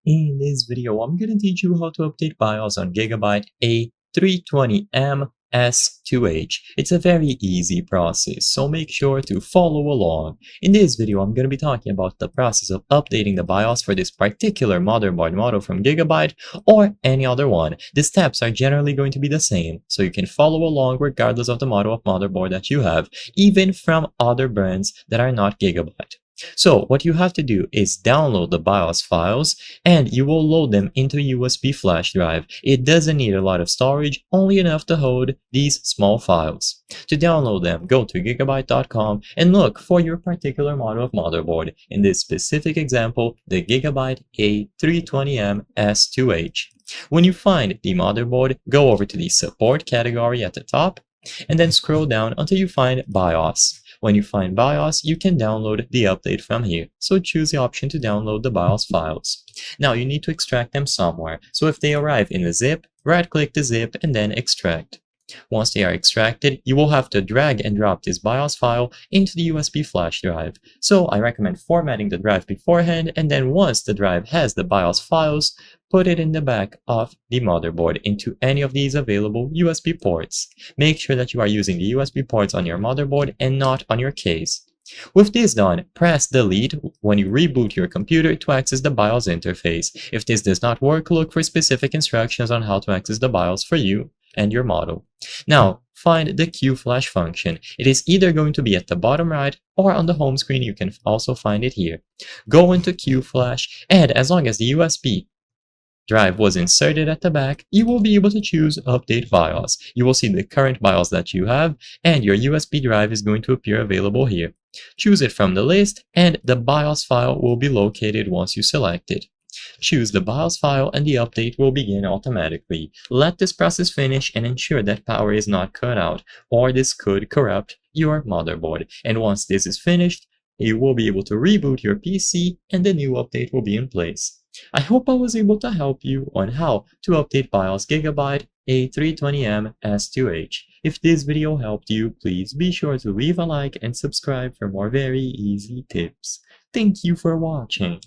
In this video, I'm going to teach you how to update BIOS on GIGABYTE A320M-S2H. It's a very easy process, so make sure to follow along. In this video, I'm going to be talking about the process of updating the BIOS for this particular motherboard model from GIGABYTE or any other one. The steps are generally going to be the same, so you can follow along regardless of the model of motherboard that you have, even from other brands that are not GIGABYTE. So what you have to do is download the BIOS files and you will load them into a USB flash drive. It doesn't need a lot of storage, only enough to hold these small files. To download them, go to gigabyte.com and look for your particular model of motherboard. In this specific example, the GIGABYTE A320M-S2H. When you find the motherboard, go over to the support category at the top and then scroll down until you find BIOS. When you find BIOS, you can download the update from here. So choose the option to download the BIOS files. Now you need to extract them somewhere. So if they arrive in the zip, right-click the zip and then extract. Once they are extracted, you will have to drag and drop this BIOS file into the USB flash drive. So I recommend formatting the drive beforehand, and then once the drive has the BIOS files, put it in the back of the motherboard into any of these available USB ports. Make sure that you are using the USB ports on your motherboard and not on your case. With this done, press delete when you reboot your computer to access the BIOS interface. If this does not work, look for specific instructions on how to access the BIOS for you and your model. Now, find the QFlash function. It is either going to be at the bottom right or on the home screen. You can also find it here. Go into QFlash, and as long as the USB drive was inserted at the back, you will be able to choose Update BIOS. You will see the current BIOS that you have, and your USB drive is going to appear available here. Choose it from the list, and the BIOS file will be located once you select it. Choose the BIOS file and the update will begin automatically. Let this process finish and ensure that power is not cut out, or this could corrupt your motherboard. And once this is finished, you will be able to reboot your PC and the new update will be in place. I hope I was able to help you on how to update BIOS GIGABYTE A320M-S2H. If this video helped you, please be sure to leave a like and subscribe for more very easy tips. Thank you for watching.